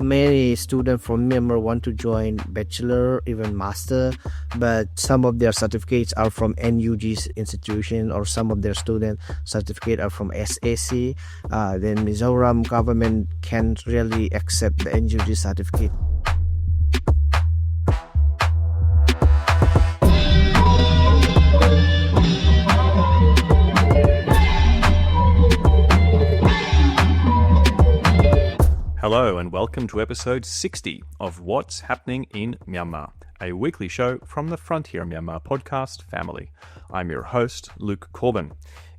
Many students from Myanmar want to join bachelor, even master, but some of their certificates are from NUG's institution, or some of their student certificate are from SAC. Then Mizoram government can't really accept the NUG certificate. Hello and welcome to episode 60 of What's Happening in Myanmar, a weekly show from the Frontier Myanmar podcast family. I'm your host, Luke Corbin.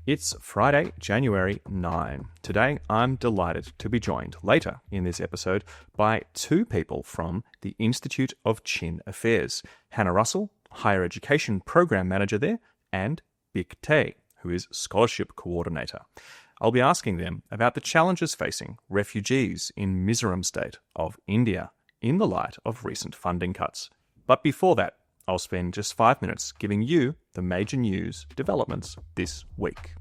It's Friday, January 9. Today, I'm delighted to be joined later in this episode by two people from the Institute of Chin Affairs, Hannah Russell, Higher Education Program Manager there, and Bik Te, who is Scholarship Coordinator. I'll be asking them about the challenges facing refugees in Mizoram State of India in the light of recent funding cuts. But before that, I'll spend just 5 minutes giving you the major news developments this week.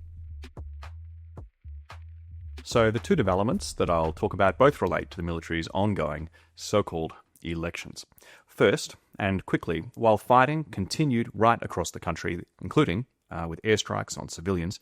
So the two developments that I'll talk about both relate to the military's ongoing so-called elections. First, and quickly, while fighting continued right across the country, including with airstrikes on civilians,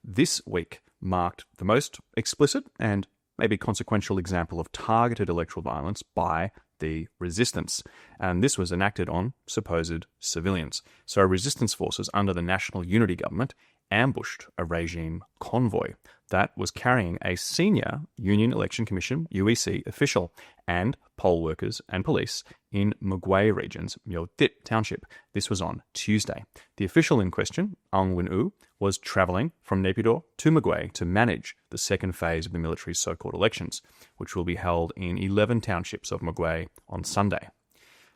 this week marked the most explicit and maybe consequential example of targeted electoral violence by the resistance. And this was enacted on supposed civilians. So resistance forces under the National Unity Government ambushed a regime convoy that was carrying a senior Union Election Commission, UEC, official and poll workers and police in Mugwe region's Myo Dit township. This was on Tuesday. The official in question, Aung Win U, was travelling from Nay Pyi Taw to Mugwe to manage the second phase of the military's so-called elections, which will be held in 11 townships of Mugwe on Sunday.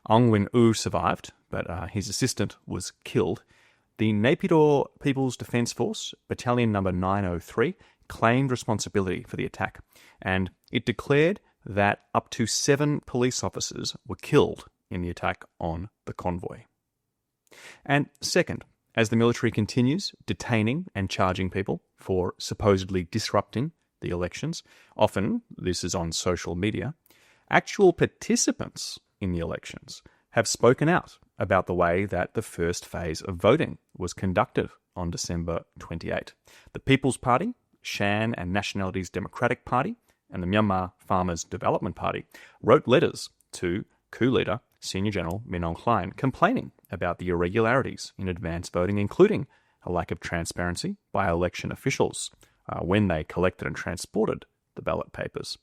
Aung Win U survived, but his assistant was killed. The Nay Pyi Taw People's Defence Force, Battalion Number 903, claimed responsibility for the attack, and it declared that up to 7 police officers were killed in the attack on the convoy. And second, as the military continues detaining and charging people for supposedly disrupting the elections, often this is on social media, actual participants in the elections have spoken out about the way that the first phase of voting was conducted on December 28. The People's Party, Shan and Nationalities Democratic Party, and the Myanmar Farmers Development Party wrote letters to coup leader Senior General Min Aung Hlaing complaining about the irregularities in advance voting, including a lack of transparency by election officials when they collected and transported the ballot papers.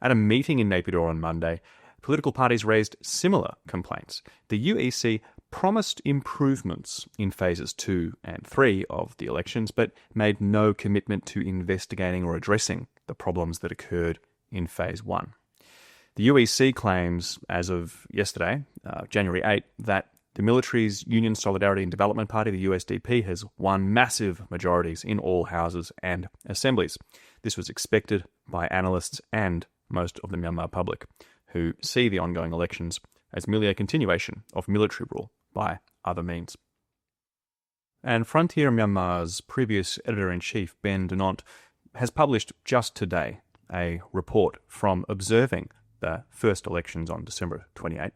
At a meeting in Nay Pyi Taw on Monday, political parties raised similar complaints. The UEC promised improvements in phases 2 and 3 of the elections, but made no commitment to investigating or addressing the problems that occurred in phase 1. The UEC claims, as of yesterday, January 8, that the military's Union Solidarity and Development Party, the USDP, has won massive majorities in all houses and assemblies. This was expected by analysts and most of the Myanmar public, who see the ongoing elections as merely a continuation of military rule by other means. And Frontier Myanmar's previous editor-in-chief, Ben Dunant, has published just today a report from observing the first elections on December 28.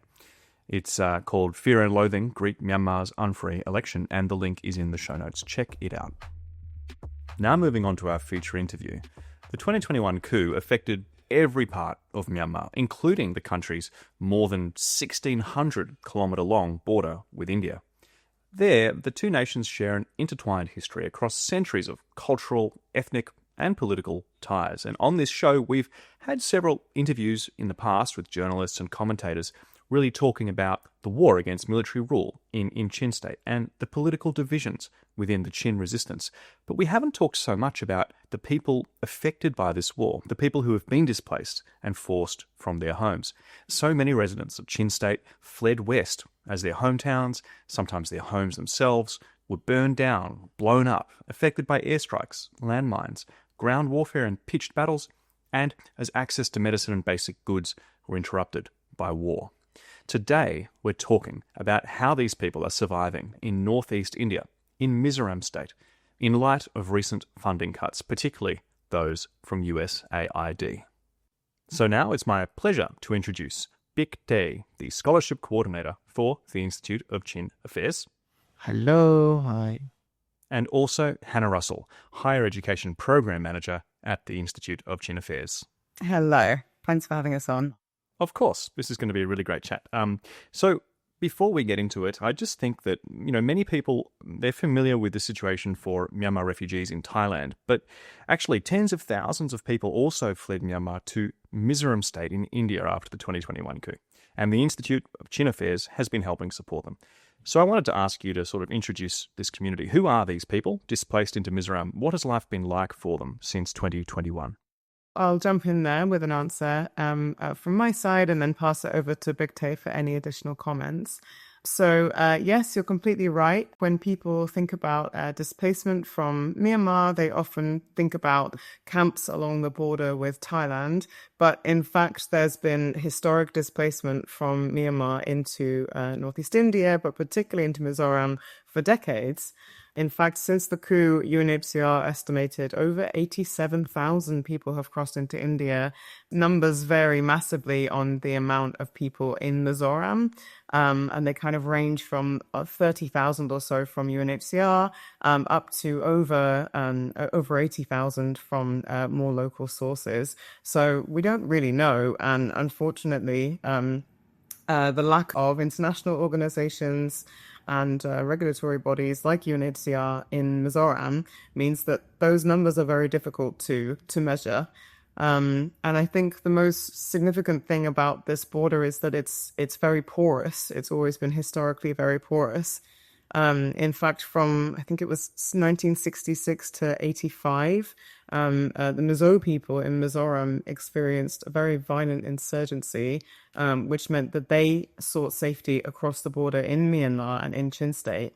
It's called Fear and Loathing Greet Myanmar's Unfree Election, and the link is in the show notes. Check it out. Now moving on to our feature interview. The 2021 coup affected every part of Myanmar, including the country's more than 1,600-kilometre-long border with India. There, the two nations share an intertwined history across centuries of cultural, ethnic and political ties. And on this show, we've had several interviews in the past with journalists and commentators really talking about the war against military rule in Chin State and the political divisions within the Chin resistance. But we haven't talked so much about the people affected by this war, the people who have been displaced and forced from their homes. So many residents of Chin State fled west as their hometowns, sometimes their homes themselves, were burned down, blown up, affected by airstrikes, landmines, ground warfare and pitched battles, and as access to medicine and basic goods were interrupted by war. Today, we're talking about how these people are surviving in northeast India, in Mizoram State, in light of recent funding cuts, particularly those from USAID. So now it's my pleasure to introduce Bik Te, the Scholarship Coordinator for the Institute of Chin Affairs. Hello, hi. And also Hannah Russell, Higher Education Program Manager at the Institute of Chin Affairs. Hello. Thanks for having us on. Of course, this is going to be a really great chat. So before we get into it, I just think that, many people, they're familiar with the situation for Myanmar refugees in Thailand, but actually tens of thousands of people also fled Myanmar to Mizoram State in India after the 2021 coup. And the Institute of Chin Affairs has been helping support them. So I wanted to ask you to sort of introduce this community. Who are these people displaced into Mizoram? What has life been like for them since 2021? I'll jump in there with an answer from my side and then pass it over to Bik Te for any additional comments. So yes, you're completely right. When people think about displacement from Myanmar, they often think about camps along the border with Thailand. But in fact, there's been historic displacement from Myanmar into northeast India, but particularly into Mizoram for decades. In fact, since the coup, UNHCR estimated over 87,000 people have crossed into India. Numbers vary massively on the amount of people in Mizoram, and they kind of range from 30,000 or so from UNHCR up to over 80,000 from more local sources. So we don't really know, and unfortunately, the lack of international organizations and regulatory bodies like UNHCR in Mizoram means that those numbers are very difficult to measure. And I think the most significant thing about this border is that it's very porous. It's always been historically very porous. In fact, from I think it was 1966 to 85, the Mizo people in Mizoram experienced a very violent insurgency, which meant that they sought safety across the border in Myanmar and in Chin State.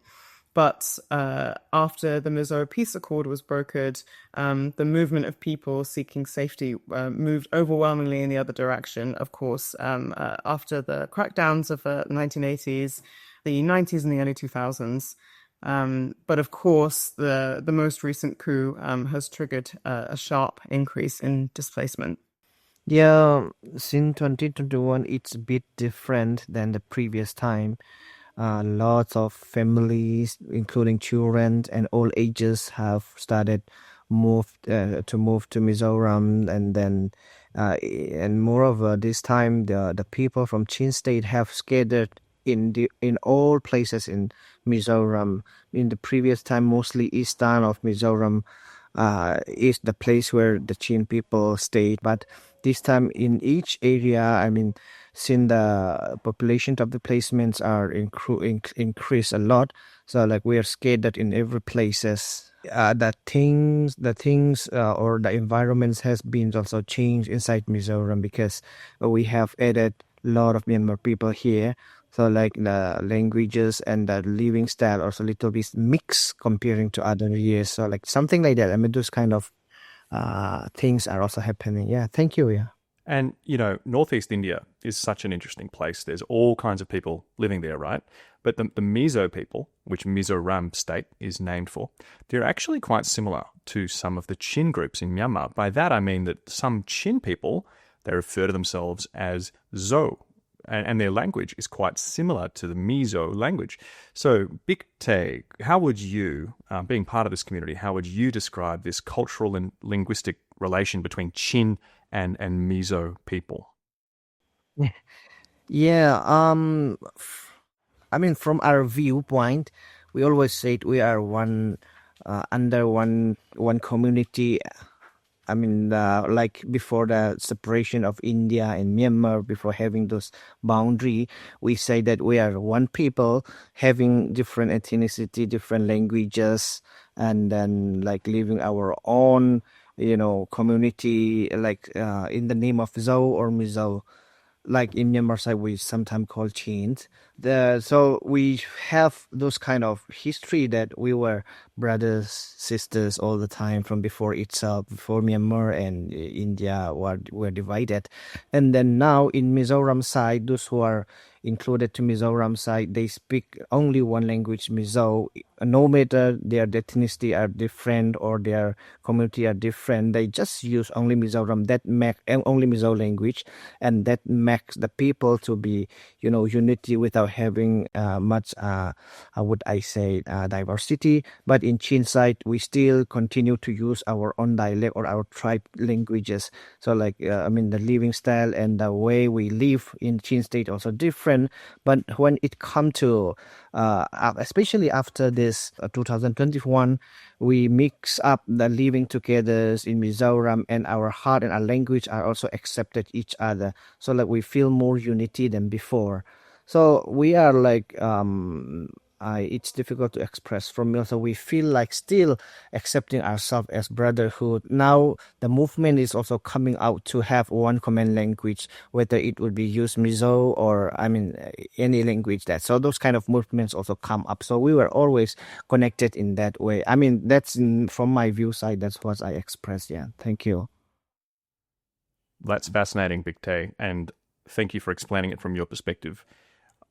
But after the Mizo Peace Accord was brokered, the movement of people seeking safety moved overwhelmingly in the other direction, of course, after the crackdowns of the 1980s, the 90s and the early 2000s. But of course, the most recent coup has triggered a sharp increase in displacement. Yeah, since 2021, it's a bit different than the previous time. Lots of families, including children and all ages, have started to move to Mizoram, and then and moreover, this time the people from Chin State have scattered in all places in Mizoram. In the previous time, mostly eastern of Mizoram is the place where the Chin people stayed, but this time in each area, since the population of the placements are increased a lot, so like we are scattered in every places. The things or the environments has been also changed inside Mizoram because we have added a lot of Myanmar people here. So like the languages and the living style also a little bit mixed comparing to other years. So like something like that. Those kind of things are also happening. Yeah, thank you. Yeah. And, Northeast India is such an interesting place. There's all kinds of people living there, right? But the Mizo people, which Mizoram State is named for, they're actually quite similar to some of the Chin groups in Myanmar. By that, I mean that some Chin people, they refer to themselves as Zo, and their language is quite similar to the Mizo language. So, Bik Te, how would you, being part of this community, how would you describe this cultural and linguistic relation between Chin and Mizo people? Yeah. From our viewpoint, we always say we are one under one community. Like before the separation of India and Myanmar, before having those boundary, we say that we are one people having different ethnicity, different languages, and then like living our own, community, like in the name of Zo or Mizo. Like in Myanmar side, we sometimes call Chins. So we have those kind of history that we were brothers, sisters all the time from before itself, before Myanmar and India were divided. And then now in Mizoram side, those who are included to Mizoram side, they speak only one language, Mizo, no matter their ethnicity are different or their community are different, they just use only Mizoram, that make only Mizo language, and that makes the people to be, unity without having much, how would I say, diversity. But in Chin side, we still continue to use our own dialect or our tribe languages. So like, the living style and the way we live in Chin state also different. But when it come to especially after this 2021, we mix up the living together in Mizoram, and our heart and our language are also accepted each other. So like we feel more unity than before. So we are like it's difficult to express from me. So we feel like still accepting ourselves as brotherhood. Now the movement is also coming out to have one common language, whether it would be used Mizo or any language that. So those kind of movements also come up. So we were always connected in that way. That's from my view side. That's what I express. Yeah. Thank you. That's fascinating, Bik Te, and thank you for explaining it from your perspective.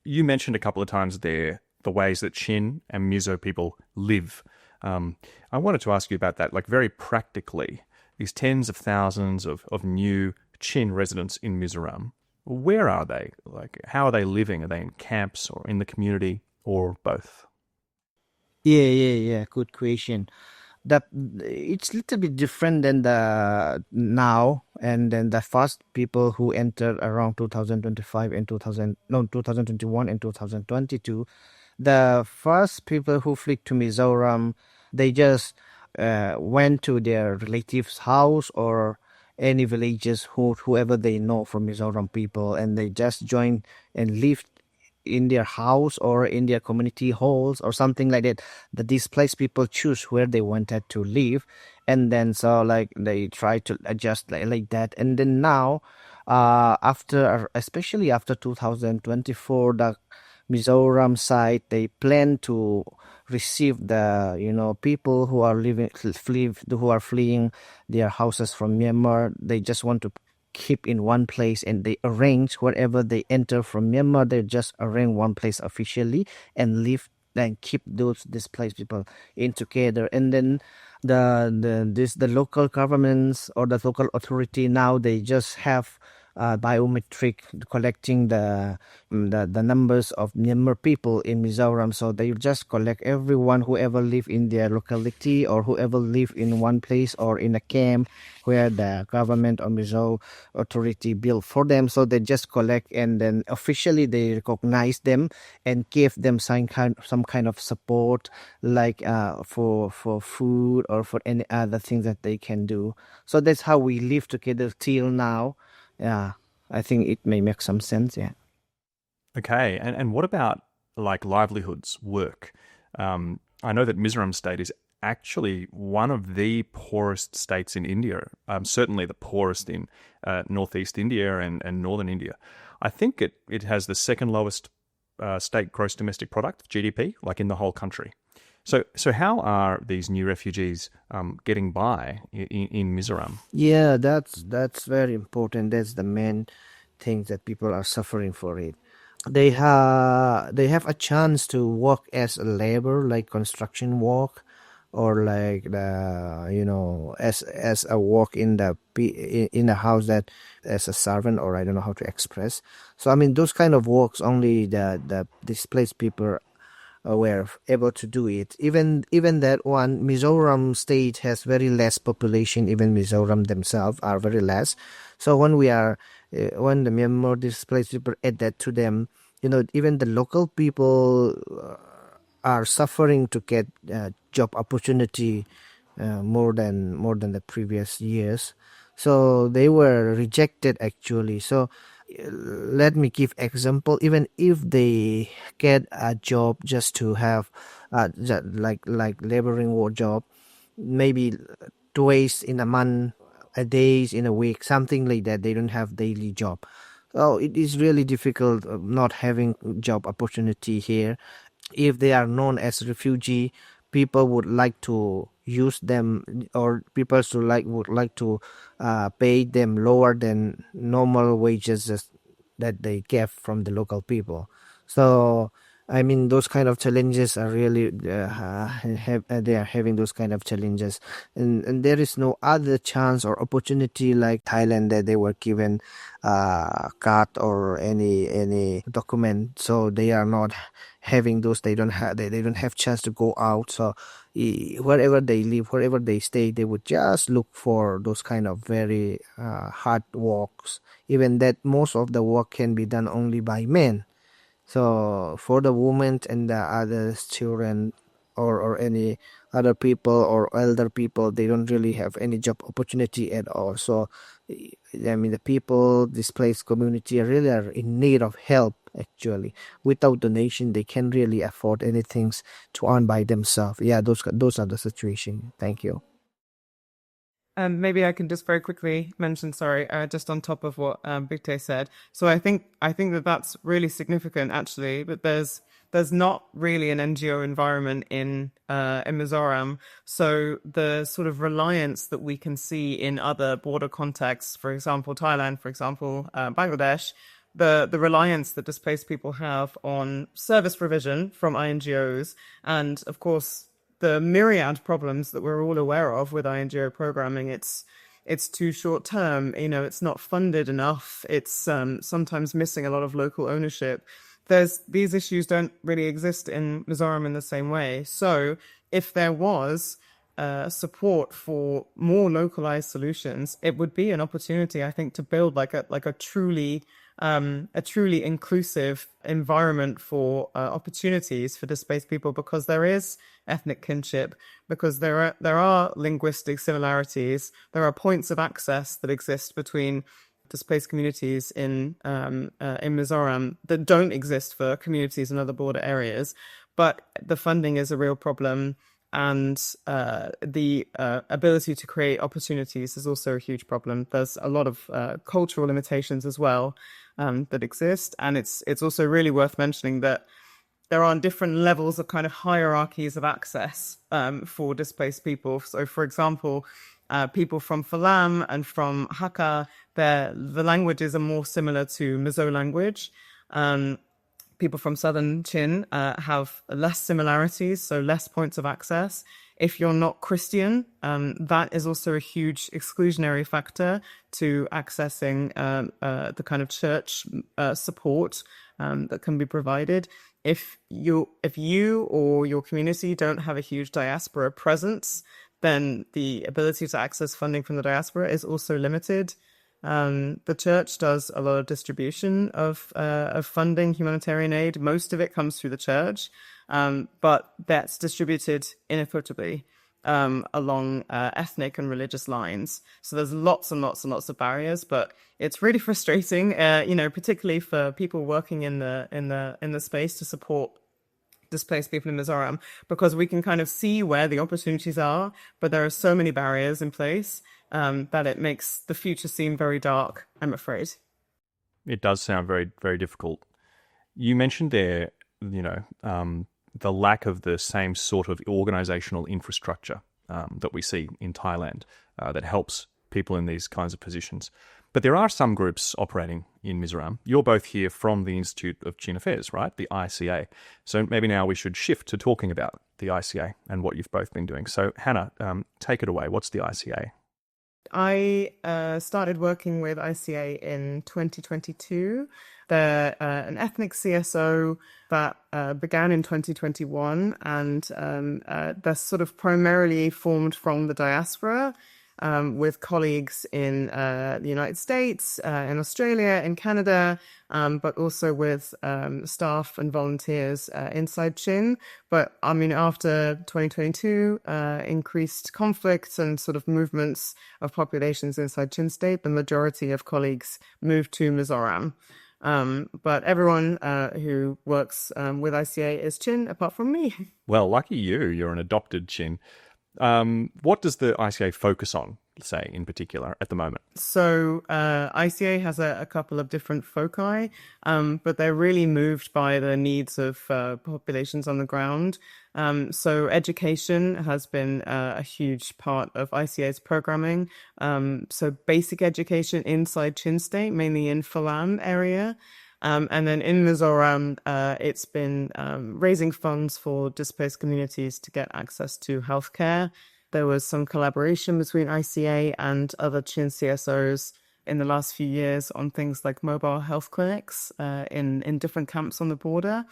You mentioned a couple of times there the ways that Chin and Mizo people live. I wanted to ask you about that, like very practically, these tens of thousands of new Chin residents in Mizoram. Where are they? Like, how are they living? Are they in camps or in the community or both? Yeah. Good question. It's a little bit different than the now, and then the first people who entered around 2025 and 2021 and 2022. The first people who fleed to Mizoram, they just went to their relatives' house or any villages whoever they know from Mizoram people, and they just joined and lived in their house or in their community halls or something like that. The displaced people choose where they wanted to live, and then so like they try to adjust like that. And then now, especially after 2024, the Mizoram side, they plan to receive the people who are who are fleeing their houses from Myanmar. They just want to keep in one place, and they arrange wherever they enter from Myanmar. They just arrange one place officially and live and keep those displaced people in together. And then the local governments or the local authority now, they just have biometric collecting the numbers of Myanmar people in Mizoram. So they just collect everyone whoever live in their locality or whoever live in one place or in a camp where the government or Mizo authority built for them. So they just collect, and then officially they recognize them and give them some kind of support, like for food or for any other things that they can do. So that's how we live together till now. Yeah, I think it may make some sense. Yeah. Okay, and what about like livelihoods, work? I know that Mizoram State is actually one of the poorest states in India, certainly the poorest in northeast India and northern India. I think it has the second lowest state gross domestic product, GDP, like in the whole country. So how are these new refugees getting by in Mizoram? Yeah, that's very important. That's the main thing that people are suffering for it. They have a chance to work as a labor, like construction work, or like as a work in the house, that as a servant, or I don't know how to express. So those kind of works only the displaced people were able to do it. Even that one, Mizoram State has very less population. Even Mizoram themselves are very less. So when when the Myanmar displaced people add that to them, even the local people are suffering to get job opportunity more than the previous years. So they were rejected actually. So let me give example. Even if they get a job just to have like laboring work job, maybe twice in a month, a days in a week, something like that, they don't have daily job. So it is really difficult not having job opportunity here. If they are known as refugee, people would like to use them, or people would like to pay them lower than normal wages that they get from the local people. So I mean, those kind of challenges are really they are having those kind of challenges, and there is no other chance or opportunity like Thailand that they were given card or any document, so they are not having those. They don't have chance to go out. So wherever they live, wherever they stay, they would just look for those kind of very hard works. Even that most of the work can be done only by men. So for the women and the other children or any other people or elder people, they don't really have any job opportunity at all. So I mean, the people, displaced community really are in need of help actually. Without donation, they can't really afford anything to earn by themselves. Yeah, those are the situation. Thank you. Maybe I can just very quickly mention, just on top of what Bik Te said. So I think that that's really significant, actually. But there's not really an NGO environment in Mizoram. So the sort of reliance that we can see in other border contexts, for example, Thailand, for example, Bangladesh, the reliance that displaced people have on service provision from INGOs, and of course the myriad problems that we're all aware of with INGO programming. It's too short term, it's not funded enough. It's sometimes missing a lot of local ownership. These issues don't really exist in Mizoram in the same way. So if there was support for more localized solutions, it would be an opportunity, I think, to build like a truly inclusive environment for opportunities for displaced people, because there is ethnic kinship, because there are linguistic similarities, there are points of access that exist between displaced communities in Mizoram that don't exist for communities in other border areas. But the funding is a real problem, and the ability to create opportunities is also a huge problem. There's a lot of cultural limitations as well that exist, and it's also really worth mentioning that there are different levels of kind of hierarchies of access for displaced people. So, for example, people from Falam and from Hakka, the languages are more similar to Mizo language. People from southern Chin have less similarities, so less points of access. If you're not Christian, that is also a huge exclusionary factor to accessing the kind of church support that can be provided. If you or your community don't have a huge diaspora presence, then the ability to access funding from the diaspora is also limited. The church does a lot of distribution of funding, humanitarian aid. Most of it comes through the church, but that's distributed inequitably along ethnic and religious lines. So there's lots and lots and lots of barriers, but it's really frustrating, particularly for people working in the space to support displaced people in Mizoram, because we can kind of see where the opportunities are, but there are so many barriers in place that it makes the future seem very dark, I'm afraid. It does sound very, very difficult. You mentioned there, the lack of the same sort of organizational infrastructure that we see in Thailand that helps people in these kinds of positions. But there are some groups operating in Mizoram. You're both here from the Institute of Chin Affairs, right? The ICA. So maybe now we should shift to talking about the ICA and what you've both been doing. So Hannah, take it away. What's the ICA? I started working with ICA in 2022. They're an ethnic CSO that began in 2021, and they're sort of primarily formed from the diaspora, with colleagues in the United States, in Australia, in Canada, but also with staff and volunteers inside Chin. But I mean, after 2022, increased conflicts and sort of movements of populations inside Chin State, the majority of colleagues moved to Mizoram. But everyone who works with ICA is Chin, apart from me. Well, lucky you. You're an adopted Chin. What does the ICA focus on, say, in particular, at the moment? So ICA has a couple of different foci, but they're really moved by the needs of populations on the ground. So education has been a huge part of ICA's programming. So basic education inside Chin State, mainly in Falam area. And then in Mizoram, it's been raising funds for displaced communities to get access to healthcare. There was some collaboration between ICA and other Chin CSOs in the last few years on things like mobile health clinics in different camps on the border.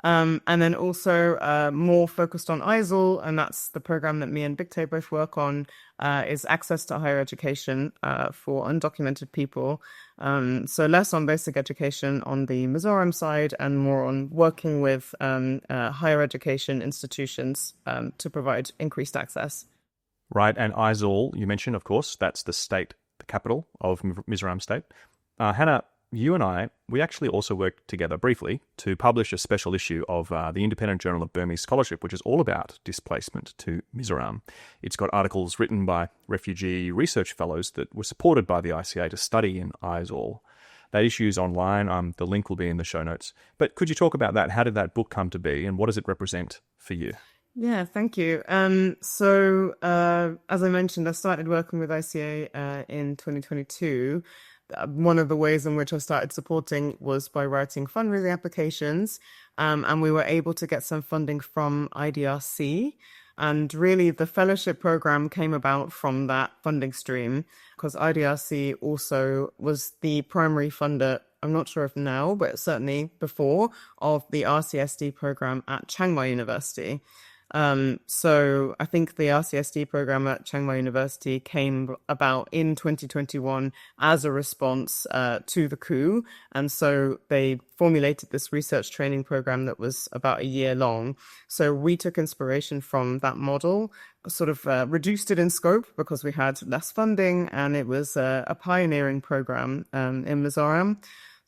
And then also more focused on ISIL, and that's the program that me and Bik Te both work on, is access to higher education for undocumented people. So less on basic education on the Mizoram side and more on working with higher education institutions to provide increased access. Right, and Aizawl, you mentioned, of course, that's the state, the capital of Mizoram State. Hannah, you and I, we actually also worked together briefly to publish a special issue of the Independent Journal of Burmese Scholarship, which is all about displacement to Mizoram. It's got articles written by refugee research fellows that were supported by the ICA to study in Aizawl. That issue is online. The link will be in the show notes. But could you talk about that? How did that book come to be, and what does it represent for you? Yeah, thank you. So as I mentioned, I started working with ICA in 2022. One of the ways in which I started supporting was by writing fundraising applications, and we were able to get some funding from IDRC. And really, the fellowship program came about from that funding stream, because IDRC also was the primary funder, I'm not sure if now, but certainly before, of the RCSD program at Chiang Mai University. So I think the RCSD program at Chiang Mai University came about in 2021 as a response to the coup. And so they formulated this research training program that was about a year long. So we took inspiration from that model, sort of reduced it in scope because we had less funding, and it was a pioneering program in Mizoram.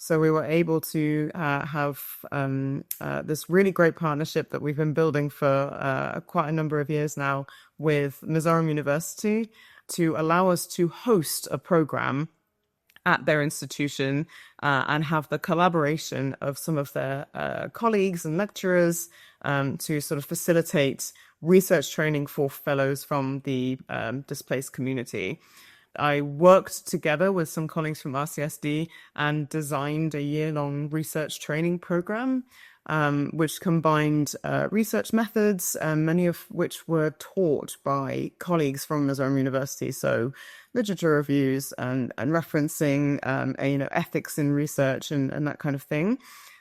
So we were able to have this really great partnership that we've been building for quite a number of years now with Mizoram University to allow us to host a program at their institution and have the collaboration of some of their colleagues and lecturers to sort of facilitate research training for fellows from the displaced community. I worked together with some colleagues from RCSD and designed a year-long research training program, which combined research methods, many of which were taught by colleagues from Mizoram University. So literature reviews and referencing, ethics in research and that kind of thing.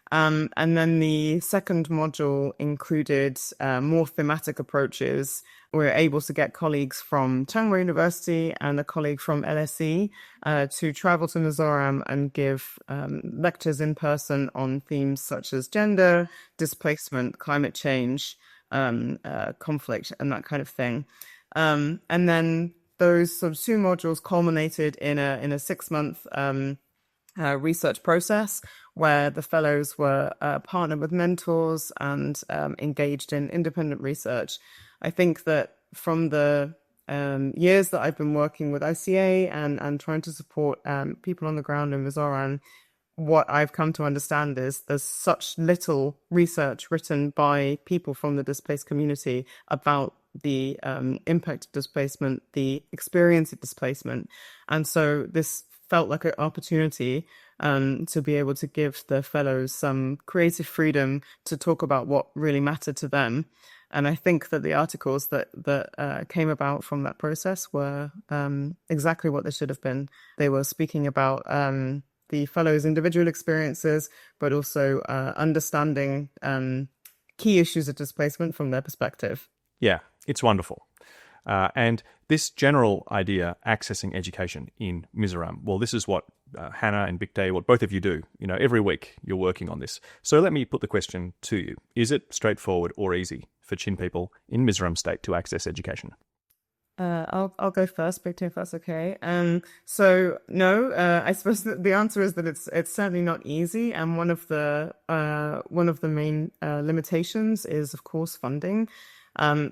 And then the second module included more thematic approaches. We were able to get colleagues from Chiang Mai University and a colleague from LSE to travel to Mizoram and give lectures in person on themes such as gender, displacement, climate change, conflict, and that kind of thing. And then those sort of two modules culminated in a 6-month research process where the fellows were partnered with mentors and engaged in independent research. I think that from the years that I've been working with ICA and trying to support people on the ground in Mizoram, what I've come to understand is there's such little research written by people from the displaced community about the impact of displacement, the experience of displacement. And so this felt like an opportunity to be able to give the fellows some creative freedom to talk about what really mattered to them. And I think that the articles that came about from that process were exactly what they should have been. They were speaking about the fellows' individual experiences, but also understanding key issues of displacement from their perspective. Yeah, it's wonderful. And this general idea, accessing education in Mizoram, well, this is what Hannah and Bik Te, what both of you do. Every week you're working on this. So let me put the question to you. Is it straightforward or easy for Chin people in Mizoram State to access education? I'll go first, Bik Te, if that's okay. So no, I suppose the answer is that it's certainly not easy, and one of the main limitations is, of course, funding.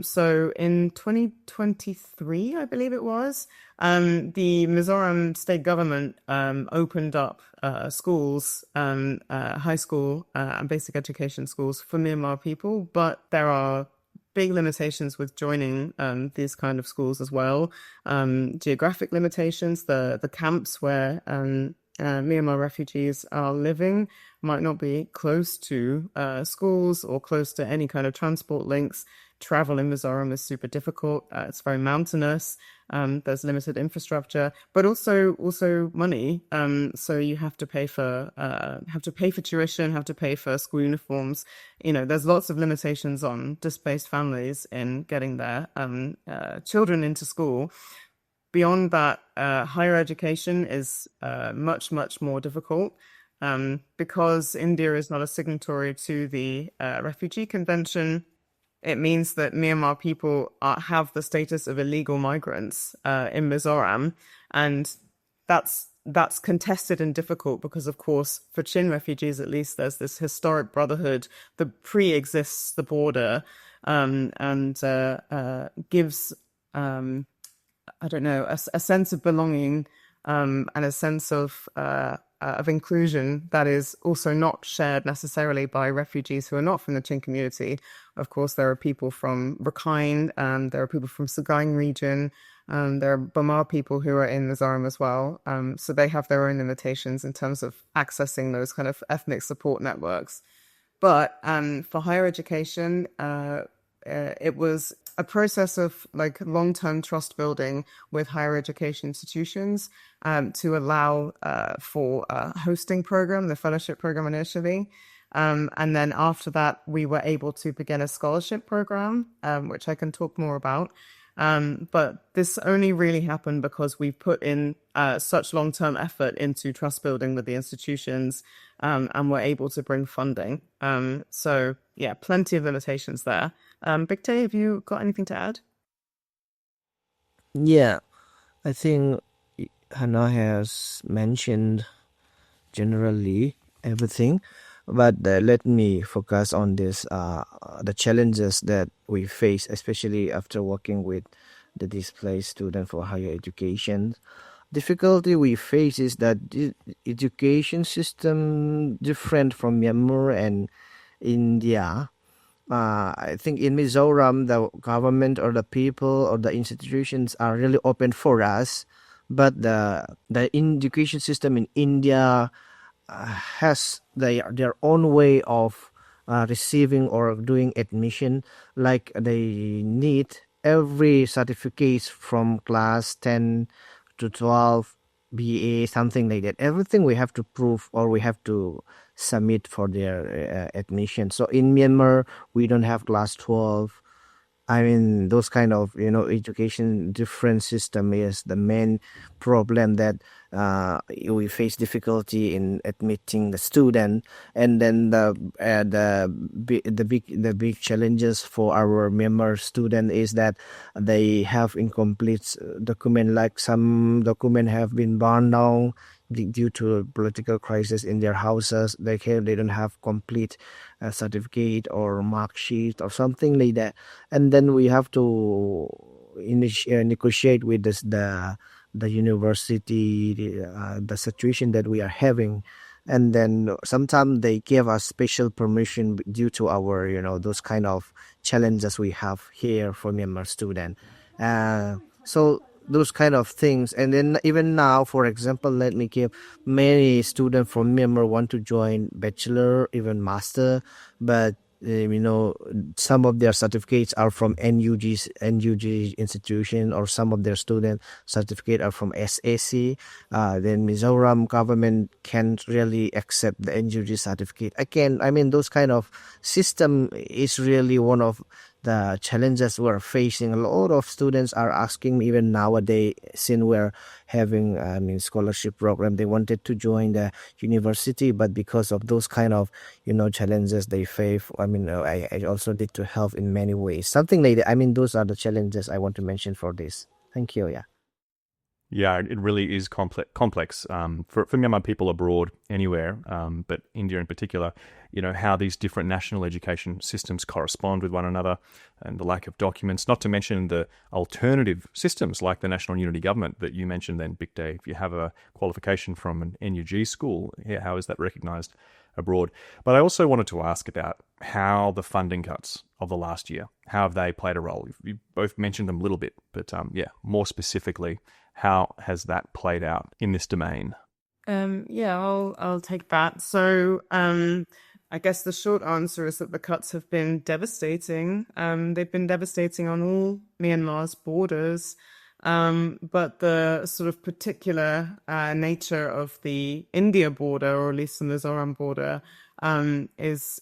So in 2023, I believe it was, the Mizoram state government opened up schools, high school and basic education schools for Myanmar people, but there are big limitations with joining these kind of schools as well. Geographic limitations, the camps where Myanmar refugees are living might not be close to schools or close to any kind of transport links. Travel in Mizoram is super difficult. It's very mountainous. There's limited infrastructure, but also money. So you have to pay for tuition, have to pay for school uniforms. There's lots of limitations on displaced families in getting their children into school. Beyond that, higher education is much, much more difficult because India is not a signatory to the Refugee Convention. It means that Myanmar people have the status of illegal migrants in Mizoram, and that's contested and difficult because, of course, for Chin refugees at least, there's this historic brotherhood that pre-exists the border and gives a sense of belonging and a sense of inclusion that is also not shared necessarily by refugees who are not from the Chin community. Of course, there are people from Rakhine, there are people from Sagaing region, there are Bamar people who are in Mizoram as well. So they have their own limitations in terms of accessing those kind of ethnic support networks. But for higher education, it was a process of long-term trust building with higher education institutions to allow for a hosting program, the fellowship program initially. And then after that, we were able to begin a scholarship program, which I can talk more about. But this only really happened because we put in such long-term effort into trust building with the institutions and were able to bring funding. So yeah, plenty of limitations there. Bik Te, have you got anything to add? Yeah, I think Hannah has mentioned generally everything, but let me focus on this the challenges that we face, especially after working with the displaced student for higher education. Difficulty we face is that the education system different from Myanmar and India. I think in Mizoram, the government or the people or the institutions are really open for us, but the education system in India has their own way of receiving or doing admission. Like they need every certificate from class 10 to 12, BA, something like that. Everything we have to prove or we have to submit for their admission. So in Myanmar, we don't have class 12. I mean, those kind of, education different system is the main problem that we face difficulty in admitting the student. And then the big challenges for our Myanmar student is that they have incomplete document, like some document have been burned down due to political crisis in their houses. They don't have complete certificate or mark sheet or something like that, and then we have to negotiate with the university, the situation that we are having, and then sometimes they give us special permission due to our those kind of challenges we have here for Myanmar student. So those kind of things. And then even now, for example, let me give, many students from Myanmar want to join bachelor, even master, but some of their certificates are from NUG institution, or some of their student certificate are from SAC. Then Mizoram government can't really accept the NUG certificate. Again, I mean, those kind of system is really one of the challenges we're facing. A lot of students are asking me even nowadays, since we're having scholarship program, they wanted to join the university, but because of those kind of challenges they face, I also need to help in many ways, something like that. I mean, those are the challenges I want to mention for this. Thank you. Yeah, it really is complex for Myanmar people abroad anywhere, but India in particular, how these different national education systems correspond with one another, and the lack of documents, not to mention the alternative systems like the National Unity Government that you mentioned then, Bik Te. If you have a qualification from an NUG school, how is that recognised abroad? But I also wanted to ask about how the funding cuts of the last year, how have they played a role? You both mentioned them a little bit, but more specifically, how has that played out in this domain? Yeah, I'll take that. So, I guess the short answer is that the cuts have been devastating. They've been devastating on all Myanmar's borders. But the sort of particular nature of the India border, or at least the Mizoram border, is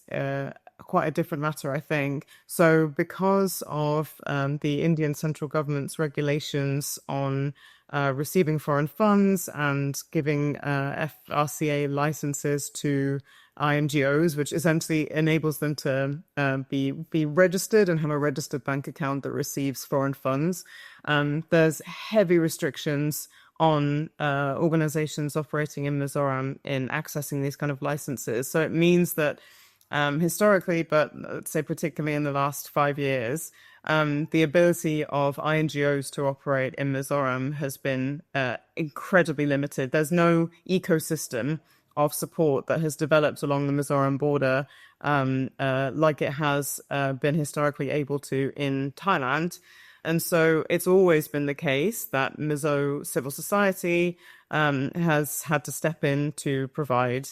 quite a different matter, I think. So because of the Indian central government's regulations on receiving foreign funds and giving FRCA licenses to INGOs, which essentially enables them to be registered and have a registered bank account that receives foreign funds. There's heavy restrictions on organizations operating in Mizoram in accessing these kind of licenses. So it means that historically, but let's say particularly in the last 5 years, the ability of INGOs to operate in Mizoram has been incredibly limited. There's no ecosystem of support that has developed along the Mizoram border like it has been historically able to in Thailand. And so it's always been the case that Mizo civil society has had to step in to provide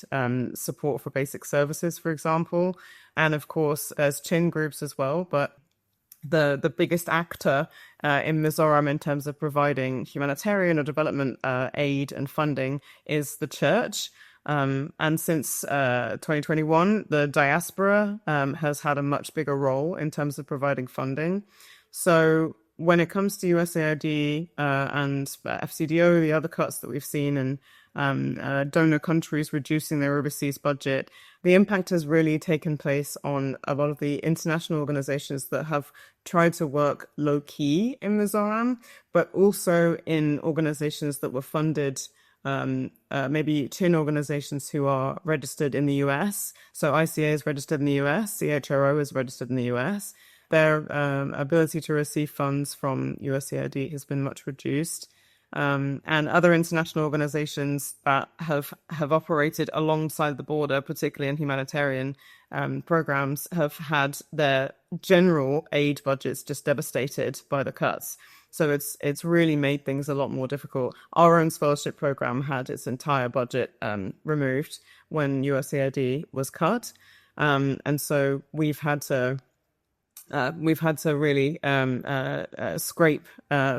support for basic services, for example. And of course, there's Chin groups as well. But the biggest actor in Mizoram in terms of providing humanitarian or development aid and funding is the church. And since 2021, the diaspora has had a much bigger role in terms of providing funding. So when it comes to USAID and FCDO, the other cuts that we've seen, and donor countries reducing their overseas budget, the impact has really taken place on a lot of the international organizations that have tried to work low-key in Mizoram, but also in organizations that were funded, maybe Chin organizations who are registered in the US. So ICA is registered in the US, CHRO is registered in the US. Their ability to receive funds from USAID has been much reduced. And other international organizations that have operated alongside the border, particularly in humanitarian programs, have had their general aid budgets just devastated by the cuts. So it's really made things a lot more difficult. Our own scholarship program had its entire budget removed when USAID was cut. And so we've had to really scrape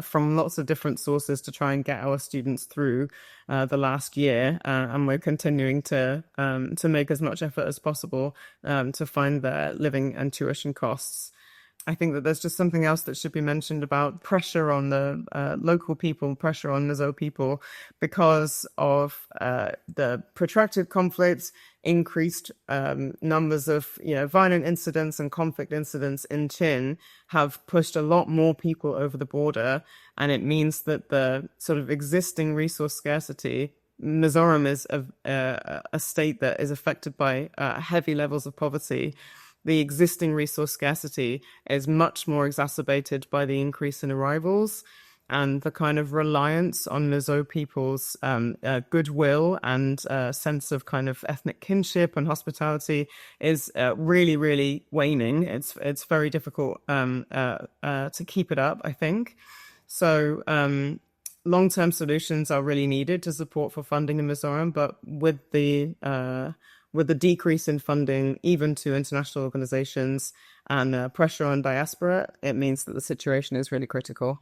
from lots of different sources to try and get our students through the last year, and we're continuing to make as much effort as possible to find their living and tuition costs. I think that there's just something else that should be mentioned about pressure on the local people, pressure on Mizo people, because of the protracted conflicts, increased numbers of violent incidents and conflict incidents in Chin have pushed a lot more people over the border, and it means that the sort of existing resource scarcity. Mizoram is a state that is affected by heavy levels of poverty. The existing resource scarcity is much more exacerbated by the increase in arrivals, and the kind of reliance on Mizo people's goodwill and sense of kind of ethnic kinship and hospitality is really, really waning. It's very difficult to keep it up, I think. So long-term solutions are really needed to support for funding in Mizoram, but with the decrease in funding, even to international organizations, and pressure on diaspora, it means that the situation is really critical.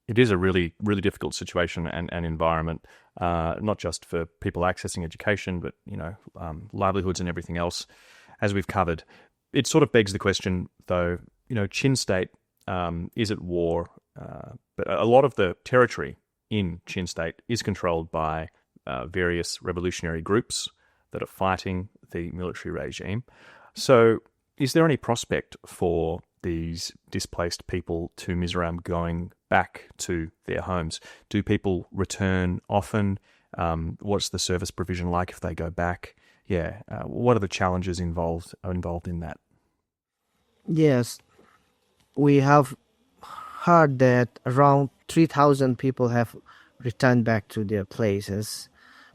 It is a really, really difficult situation and environment, not just for people accessing education, but livelihoods and everything else, as we've covered. It sort of begs the question, though. Chin State is at war, but a lot of the territory in Chin State is controlled by various revolutionary groups that are fighting the military regime. So is there any prospect for these displaced people to Mizoram going back to their homes? Do people return often? What's the service provision like if they go back? What are the challenges involved in that? Yes, we have heard that around 3,000 people have returned back to their places,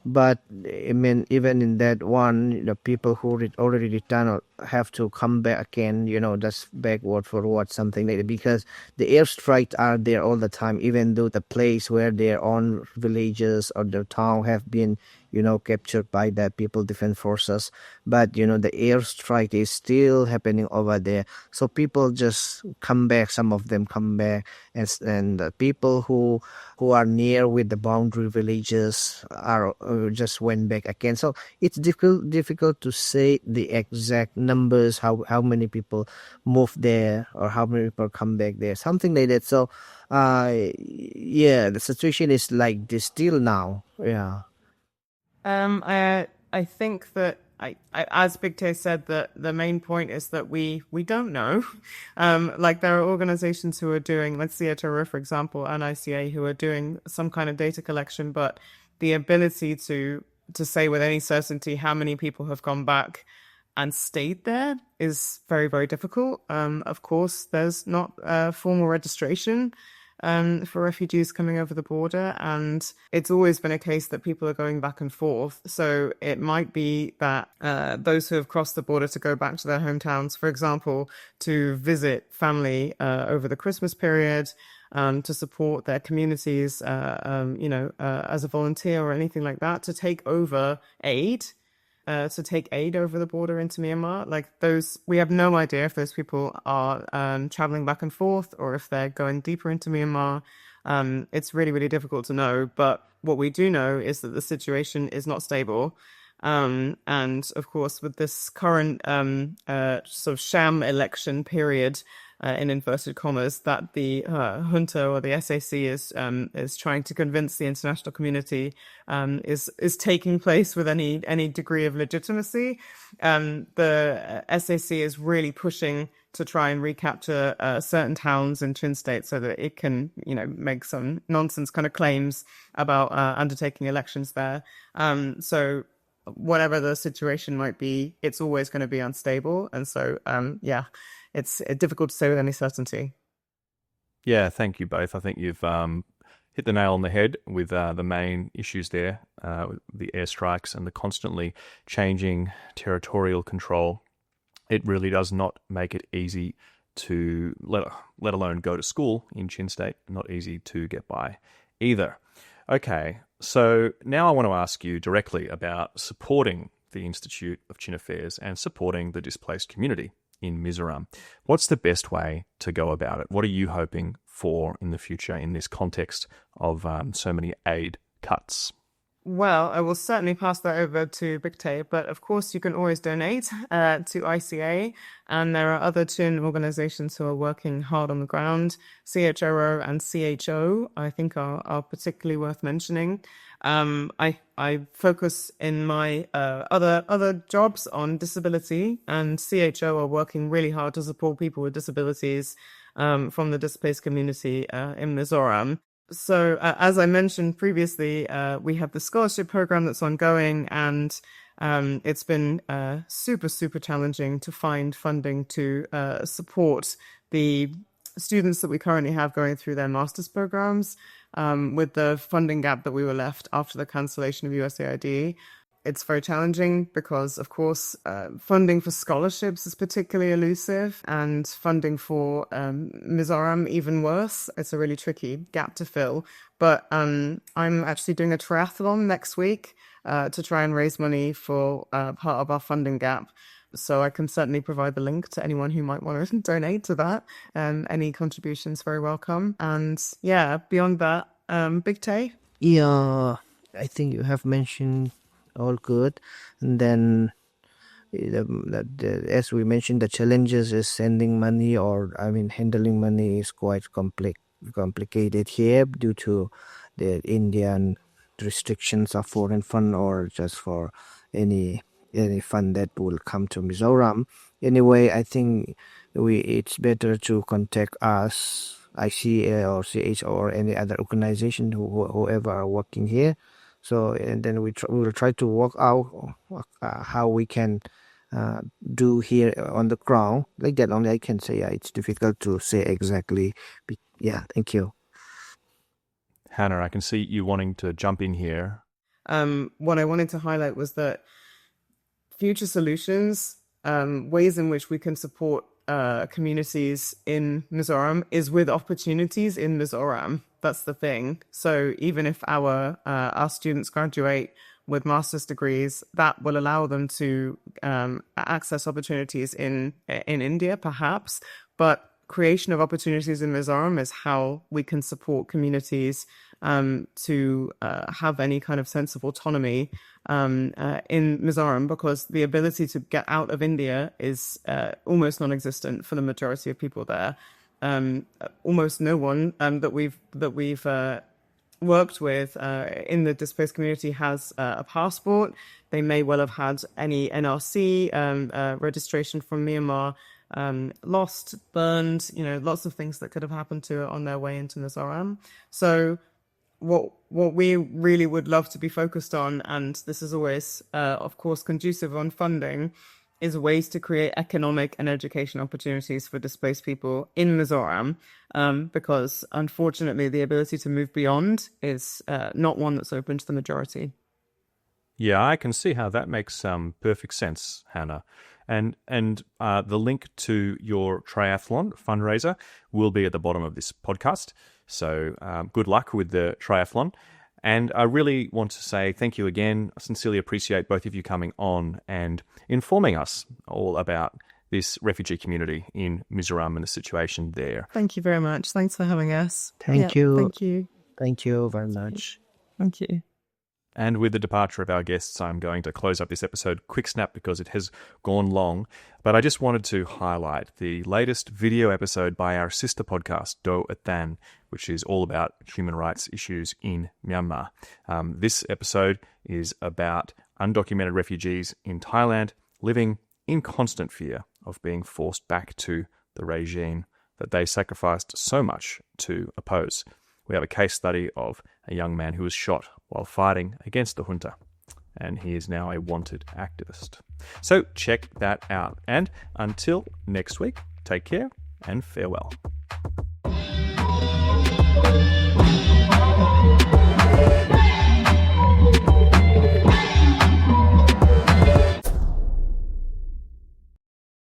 But I mean, even in that one, the people who already returned have to come back again, just backward, forward, something like that, because the airstrikes are there all the time, even though the place where their own villages or their town have been, captured by the people defense forces. But, the airstrike is still happening over there. So people just come back, some of them come back, and the people who are near with the boundary villages are just went back again. So it's difficult to say the exact numbers, how many people move there or how many people come back there, something like that. So the situation is like this still now. Yeah. I think that as Bik Te said, that the main point is that we don't know. Like there are organizations who are doing, let's see, CHRO, for example, and ICA, who are doing some kind of data collection, but the ability to say with any certainty how many people have gone back and stayed there is very, very difficult. Of course, there's not formal registration for refugees coming over the border, and it's always been a case that people are going back and forth. So it might be that those who have crossed the border to go back to their hometowns, for example, to visit family over the Christmas period, to support their communities, as a volunteer or anything like that, to take over aid. To take aid over the border into Myanmar. Like those, we have no idea if those people are traveling back and forth or if they're going deeper into Myanmar. It's really, really difficult to know. But what we do know is that the situation is not stable. And of course, with this current sort of sham election period, in inverted commas, that the junta or the SAC is trying to convince the international community is taking place with any degree of legitimacy. The SAC is really pushing to try and recapture certain towns in Chin State so that it can, make some nonsense kind of claims about undertaking elections there. So whatever the situation might be, it's always going to be unstable. And so, it's difficult to say with any certainty. Yeah, thank you both. I think you've hit the nail on the head with the main issues there, the airstrikes and the constantly changing territorial control. It really does not make it easy to, let alone go to school in Chin State, not easy to get by either. Okay, so now I want to ask you directly about supporting the Institute of Chin Affairs and supporting the displaced community in Mizoram. What's the best way to go about it? What are you hoping for in the future in this context of so many aid cuts? Well, I will certainly pass that over to Bik Te, but of course you can always donate to ICA, and there are other Chin organizations who are working hard on the ground. CHRO and CHO, I think, are particularly worth mentioning. I focus in my other jobs on disability, and CHO are working really hard to support people with disabilities from the displaced community in Mizoram. So as I mentioned previously, we have the scholarship program that's ongoing, and it's been super, super challenging to find funding to support the students that we currently have going through their master's programs. With the funding gap that we were left after the cancellation of USAID. It's very challenging because, of course, funding for scholarships is particularly elusive, and funding for Mizoram even worse. It's a really tricky gap to fill. But I'm actually doing a triathlon next week to try and raise money for part of our funding gap. So I can certainly provide the link to anyone who might want to donate to that. Any contributions very welcome. And yeah, beyond that, Bik Te? Yeah, I think you have mentioned all good. And then, as we mentioned, the challenges is sending money handling money is quite complicated here due to the Indian restrictions of foreign fund or just for any fund that will come to Mizoram. Anyway, I think it's better to contact us, ICA or CH or any other organization whoever are working here. So, and then we will try to work out how we can do here on the ground. Like that only I can say. Yeah, it's difficult to say exactly. Yeah, thank you. Hannah, I can see you wanting to jump in here. what I wanted to highlight was that future solutions, ways in which we can support communities in Mizoram is with opportunities in Mizoram. That's the thing. So even if our students graduate with master's degrees, that will allow them to access opportunities in India, perhaps. But creation of opportunities in Mizoram is how we can support communities to have any kind of sense of autonomy in Mizoram, because the ability to get out of India is almost non-existent for the majority of people there. Almost no one that we've worked with in the displaced community has a passport. They may well have had any NRC registration from Myanmar lost, burned, lots of things that could have happened to it on their way into Mizoram. So what we really would love to be focused on, and this is always, of course, conducive on funding, is ways to create economic and education opportunities for displaced people in Mizoram, because unfortunately the ability to move beyond is not one that's open to the majority. Yeah, I can see how that makes perfect sense, Hannah. And the link to your triathlon fundraiser will be at the bottom of this podcast. So good luck with the triathlon. And I really want to say thank you again. I sincerely appreciate both of you coming on and informing us all about this refugee community in Mizoram and the situation there. Thank you very much. Thanks for having us. Thank you. Thank you. Thank you very much. Thank you. And with the departure of our guests, I'm going to close up this episode quick snap because it has gone long. But I just wanted to highlight the latest video episode by our sister podcast, Do At Than, which is all about human rights issues in Myanmar. This episode is about undocumented refugees in Thailand living in constant fear of being forced back to the regime that they sacrificed so much to oppose. We have a case study of a young man who was shot while fighting against the junta, and he is now a wanted activist. So check that out. And until next week, take care and farewell.